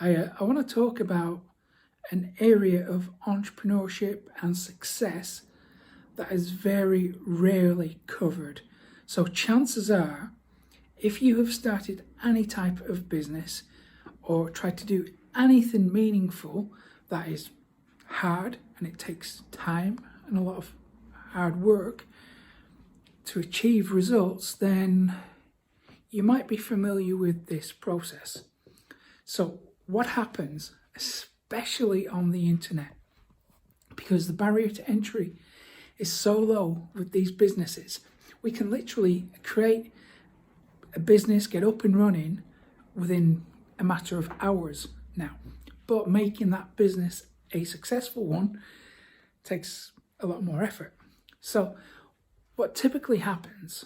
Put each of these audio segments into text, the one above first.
I want to talk about an area of entrepreneurship and success that is very rarely covered. So chances are, if you have started any type of business or tried to do anything meaningful that is hard and it takes time and a lot of hard work to achieve results, then you might be familiar with this process. So what happens, especially on the internet, because the barrier to entry is so low with these businesses, we can literally create a business, get up and running within a matter of hours now. But making that business a successful one takes a lot more effort. So what typically happens,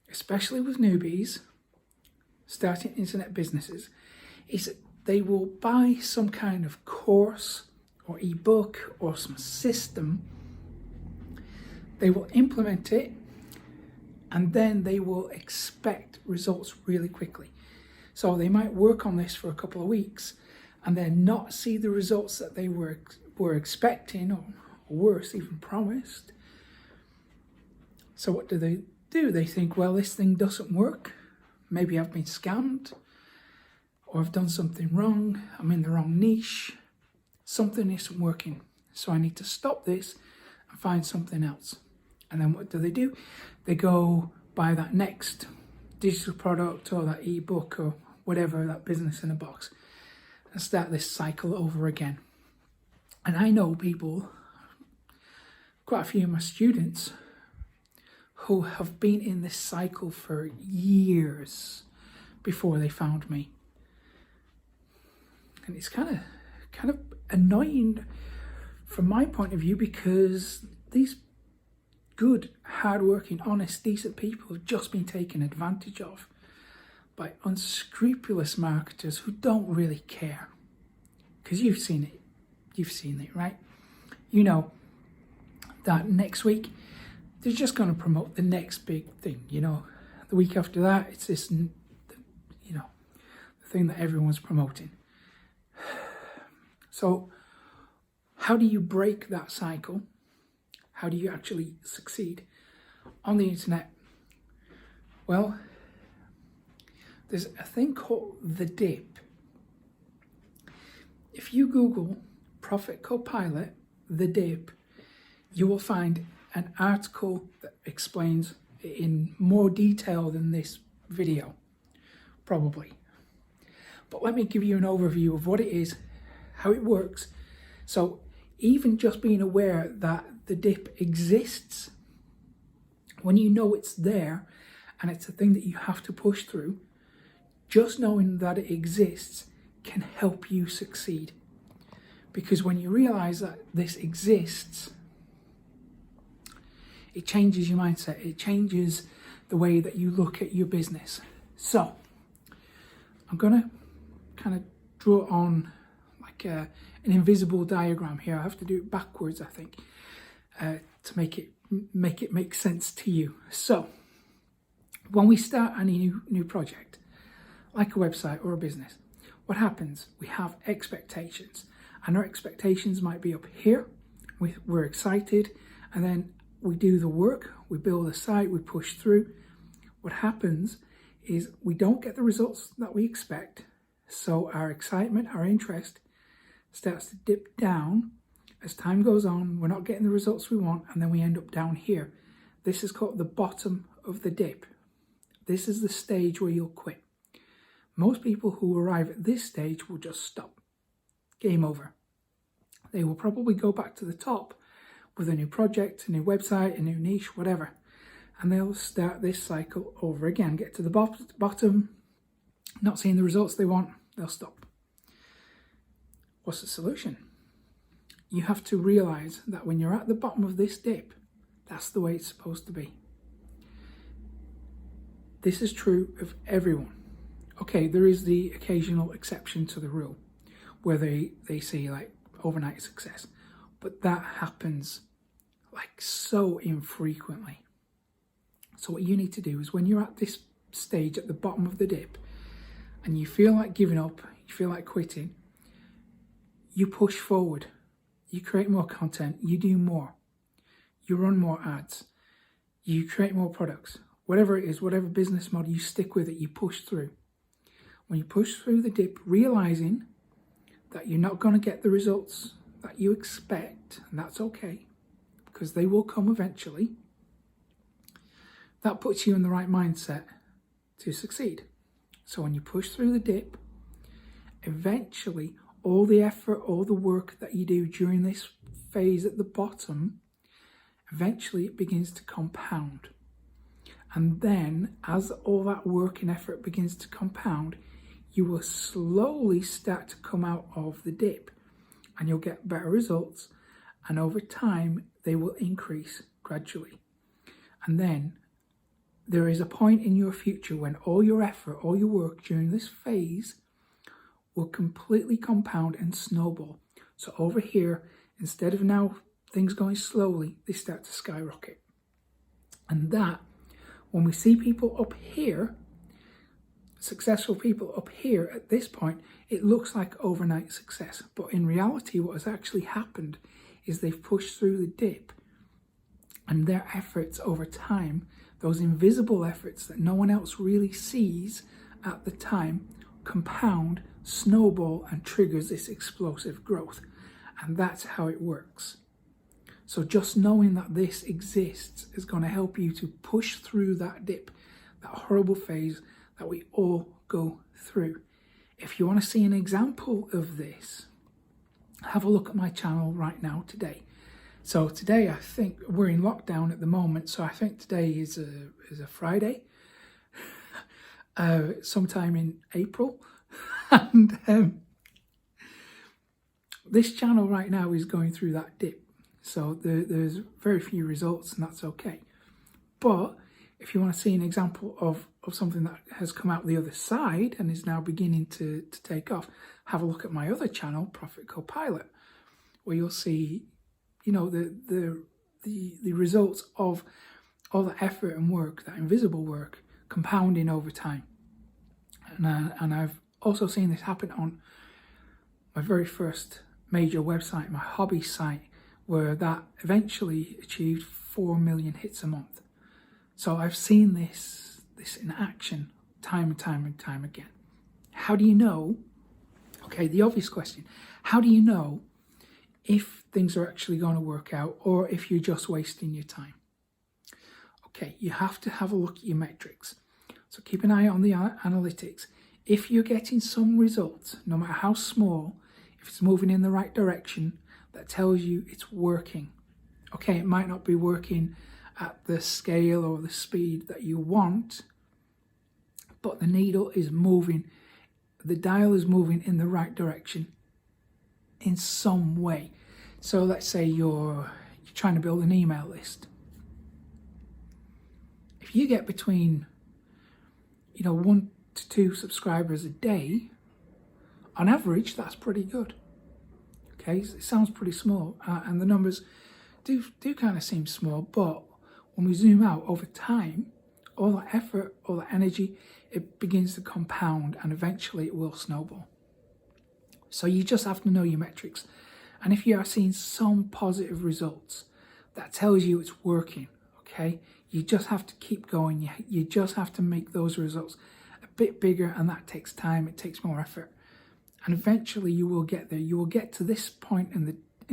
especially with newbies starting internet businesses, is they will buy some kind of course or ebook or some system. They will implement it and then they will expect results really quickly. So they might work on this for a couple of weeks and then not see the results that they were expecting, or worse, even promised. So what do? They think, well, this thing doesn't work. Maybe I've been scammed, or I've done something wrong. I'm in the wrong niche. Something isn't working. So I need to stop this and find something else. And then what do? They go buy that next digital product or that ebook or whatever, that business in a box, and start this cycle over again. And I know people, quite a few of my students, who have been in this cycle for years before they found me. And it's kind of annoying from my point of view, because these good, hard-working, honest, decent people have just been taken advantage of by unscrupulous marketers who don't really care. Because you've seen it, right? You know that next week they're just going to promote the next big thing. The week after that, it's this, the thing that everyone's promoting. So how do you break that cycle? How do you actually succeed on the internet? Well, there's a thing called the dip. If you Google Profit Copilot, the dip, you will find an article that explains it in more detail than this video, probably. But let me give you an overview of what it is, how it works. So even just being aware that the dip exists, when you know it's there and it's a thing that you have to push through, just knowing that it exists can help you succeed. Because when you realize that this exists, it changes your mindset. It changes the way that you look at your business. So I'm going to kind of draw on like an invisible diagram here. I have to do it backwards, I think, to make it make sense to you. So when we start any new project, like a website or a business, what happens? We have expectations, and our expectations might be up here. We're excited, and then we do the work, we build a site, we push through. What happens is we don't get the results that we expect, so our excitement, our interest starts to dip down. As time goes on, we're not getting the results we want, and then we end up down here. This is called the bottom of the dip. This is the stage where you'll quit. Most people who arrive at this stage will just stop. Game over. They will probably go back to the top with a new project, a new website, a new niche, whatever. And they'll start this cycle over again. Get to the bottom, not seeing the results they want, they'll stop. What's the solution? You have to realize that when you're at the bottom of this dip, that's the way it's supposed to be. This is true of everyone. Okay, there is the occasional exception to the rule where they see like overnight success, but that happens like so infrequently. So what you need to do is, when you're at this stage at the bottom of the dip and you feel like giving up, you feel like quitting, you push forward, you create more content, you do more, you run more ads, you create more products, whatever it is, whatever business model, you stick with it, you push through. When you push through the dip, realizing that you're not going to get the results that you expect, and that's okay, because they will come eventually, that puts you in the right mindset to succeed. So when you push through the dip, eventually all the effort, all the work that you do during this phase at the bottom, eventually it begins to compound. And then as all that work and effort begins to compound, you will slowly start to come out of the dip and you'll get better results. And over time, they will increase gradually. And then there is a point in your future when all your effort, all your work during this phase will completely compound and snowball. So over here, instead of now things going slowly, they start to skyrocket. And that, when we see people up here, successful people up here at this point, it looks like overnight success. But in reality, what has actually happened is they've pushed through the dip, and their efforts over time, those invisible efforts that no one else really sees at the time, compound, snowball, and triggers this explosive growth. And that's how it works. So just knowing that this exists is going to help you to push through that dip, that horrible phase that we all go through. If you want to see an example of this, have a look at my channel right now today. So today, I think we're in lockdown at the moment, so I think today is a Friday, sometime in April. And this channel right now is going through that dip. So there's very few results, and that's okay. But if you want to see an example of something that has come out the other side and is now beginning to take off, have a look at my other channel, Profit Co-Pilot, where you'll see, you know, the results of all the effort and work, that invisible work, compounding over time. And I've also seen this happen on my very first major website, my hobby site, where that eventually achieved 4 million hits a month. So I've seen this in action time and time and time again. How do you know? Okay, the obvious question. How do you know if things are actually going to work out or if you're just wasting your time? Okay, you have to have a look at your metrics. So keep an eye on the analytics. If you're getting some results, no matter how small, if it's moving in the right direction, that tells you it's working. Okay, it might not be working at the scale or the speed that you want, but the needle is moving, the dial is moving in the right direction in some way. So let's say you're trying to build an email list. If you get between, 1 to 2 subscribers a day, on average, that's pretty good. Okay, it sounds pretty small, and the numbers do kind of seem small, but when we zoom out over time, all that effort, all that energy, it begins to compound and eventually it will snowball. So you just have to know your metrics. And if you are seeing some positive results, that tells you it's working, okay? You just have to keep going. You just have to make those results a bit bigger, and that takes time, it takes more effort. And eventually you will get there. You will get to this point in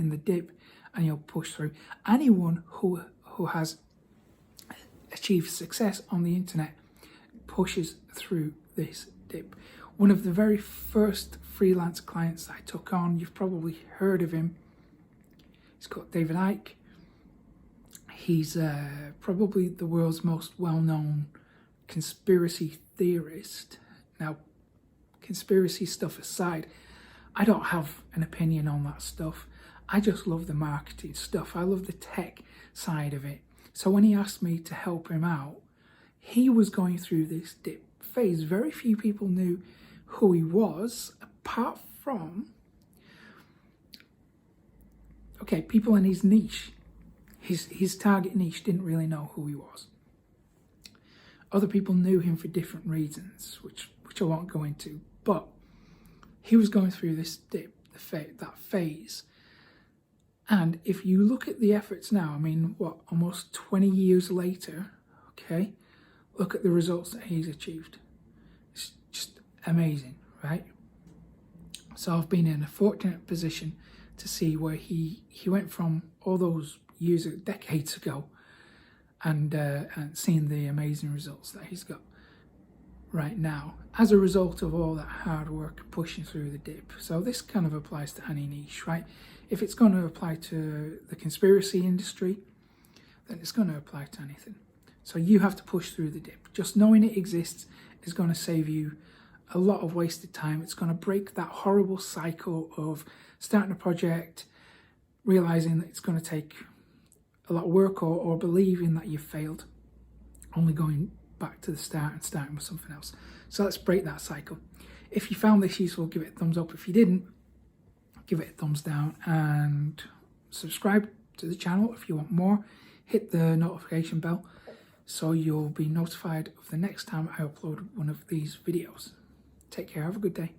the dip and you'll push through. Anyone who has achieved success on the internet pushes through this dip. One of the very first freelance clients that I took on, you've probably heard of him. He's called David Icke. He's probably the world's most well-known conspiracy theorist. Now, conspiracy stuff aside, I don't have an opinion on that stuff. I just love the marketing stuff. I love the tech side of it. So when he asked me to help him out, he was going through this dip phase. Very few people knew who he was, apart from, people in his niche. His target niche didn't really know who he was. Other people knew him for different reasons, which I won't go into. But he was going through this dip. that phase. And if you look at the efforts now, I mean, what, almost 20 years later, okay, look at the results that he's achieved. It's just amazing, right? So I've been in a fortunate position to see where he went from all those years, decades ago, and seeing the amazing results that he's got right now as a result of all that hard work pushing through the dip. So this kind of applies to any niche, right? If it's going to apply to the conspiracy industry, then it's going to apply to anything. So you have to push through the dip. Just knowing it exists is going to save you a lot of wasted time. It's going to break that horrible cycle of starting a project, realizing that it's going to take a lot of work, or believing that you've failed, only going back to the start and starting with something else. So let's break that cycle. If you found this useful, give it a thumbs up. If you didn't, give it a thumbs down, and subscribe to the channel if you want more. Hit the notification bell so you'll be notified of the next time I upload one of these videos. Take care, have a good day.